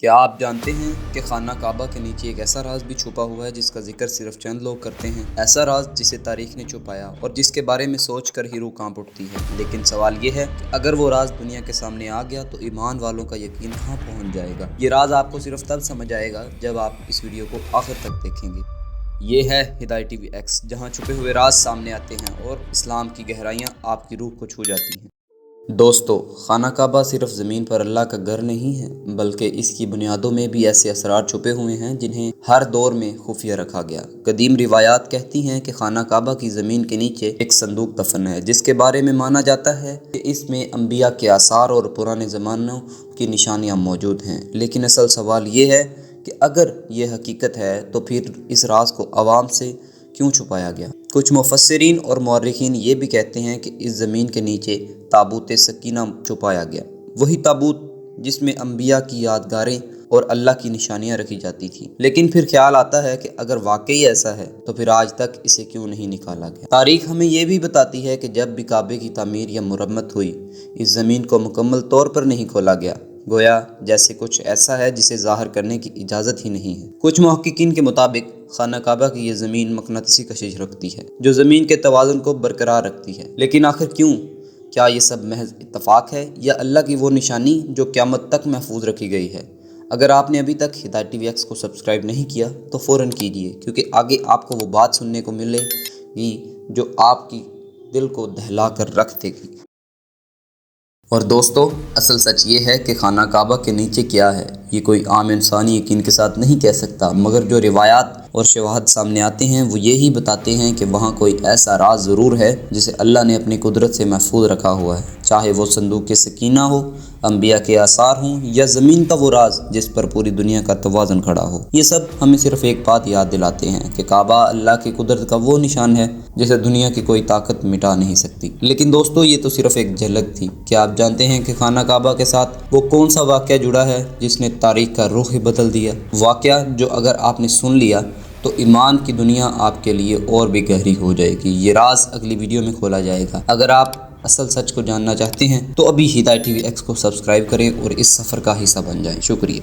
کیا آپ جانتے ہیں کہ خانہ کعبہ کے نیچے ایک ایسا راز بھی چھپا ہوا ہے جس کا ذکر صرف چند لوگ کرتے ہیں؟ ایسا راز جسے تاریخ نے چھپایا اور جس کے بارے میں سوچ کر ہی روح کانپ اٹھتی ہے۔ لیکن سوال یہ ہے کہ اگر وہ راز دنیا کے سامنے آ گیا تو ایمان والوں کا یقین کہاں پہنچ جائے گا؟ یہ راز آپ کو صرف تب سمجھ آئے گا جب آپ اس ویڈیو کو آخر تک دیکھیں گے۔ یہ ہے ہدایت ٹی وی ایکس، جہاں چھپے ہوئے راز سامنے آتے ہیں اور اسلام کی گہرائیاں آپ کی روح کو چھو جاتی ہیں۔ دوستو، خانہ کعبہ صرف زمین پر اللہ کا گھر نہیں ہے، بلکہ اس کی بنیادوں میں بھی ایسے اسرار چھپے ہوئے ہیں جنہیں ہر دور میں خفیہ رکھا گیا۔ قدیم روایات کہتی ہیں کہ خانہ کعبہ کی زمین کے نیچے ایک صندوق دفن ہے، جس کے بارے میں مانا جاتا ہے کہ اس میں انبیاء کے آثار اور پرانے زمانوں کی نشانیاں موجود ہیں۔ لیکن اصل سوال یہ ہے کہ اگر یہ حقیقت ہے تو پھر اس راز کو عوام سے کیوں چھپایا گیا؟ کچھ مفسرین اور مورخین یہ بھی کہتے ہیں کہ اس زمین کے نیچے تابوت سکینہ چھپایا گیا، وہی تابوت جس میں انبیاء کی یادگاریں اور اللہ کی نشانیاں رکھی جاتی تھیں۔ لیکن پھر خیال آتا ہے کہ اگر واقعی ایسا ہے تو پھر آج تک اسے کیوں نہیں نکالا گیا؟ تاریخ ہمیں یہ بھی بتاتی ہے کہ جب بھی کعبے کی تعمیر یا مرمت ہوئی، اس زمین کو مکمل طور پر نہیں کھولا گیا، گویا جیسے کچھ ایسا ہے جسے ظاہر کرنے کی اجازت ہی نہیں ہے۔ کچھ محققین کے مطابق خانہ کعبہ کی یہ زمین مقناطیسی کشش رکھتی ہے، جو زمین کے توازن کو برقرار رکھتی ہے۔ لیکن آخر کیوں؟ کیا یہ سب محض اتفاق ہے یا اللہ کی وہ نشانی جو قیامت تک محفوظ رکھی گئی ہے؟ اگر آپ نے ابھی تک ہدایت ٹی وی ایکس کو سبسکرائب نہیں کیا تو فوراً کیجیے، کیونکہ آگے آپ کو وہ بات سننے کو ملے گی جو آپ کی دل کو دہلا کر رکھ دے گی۔ اور دوستو، اصل سچ یہ ہے کہ خانہ کعبہ کے نیچے کیا ہے، یہ کوئی عام انسانی یقین کے ساتھ نہیں کہہ سکتا، مگر جو روایات اور شواہد سامنے آتے ہیں وہ یہی بتاتے ہیں کہ وہاں کوئی ایسا راز ضرور ہے جسے اللہ نے اپنی قدرت سے محفوظ رکھا ہوا ہے، چاہے وہ صندوق سکینہ ہو، انبیاء کے آثار ہوں، یا زمین کا وہ راز جس پر پوری دنیا کا توازن کھڑا ہو۔ یہ سب ہمیں صرف ایک بات یاد دلاتے ہیں کہ کعبہ اللہ کی قدرت کا وہ نشان ہے جسے دنیا کی کوئی طاقت مٹا نہیں سکتی۔ لیکن دوستو، یہ تو صرف ایک جھلک تھی۔ کیا آپ جانتے ہیں کہ خانہ کعبہ کے ساتھ وہ کون سا واقعہ جڑا ہے جس نے تاریخ کا رخ ہی بدل دیا؟ واقعہ جو اگر آپ نے سن لیا تو ایمان کی دنیا آپ کے لیے اور بھی گہری ہو جائے گی۔ یہ راز اگلی ویڈیو میں کھولا جائے گا۔ اگر آپ اصل سچ کو جاننا چاہتے ہیں تو ابھی ہدایت ٹی وی ایکس کو سبسکرائب کریں اور اس سفر کا حصہ بن جائیں۔ شکریہ۔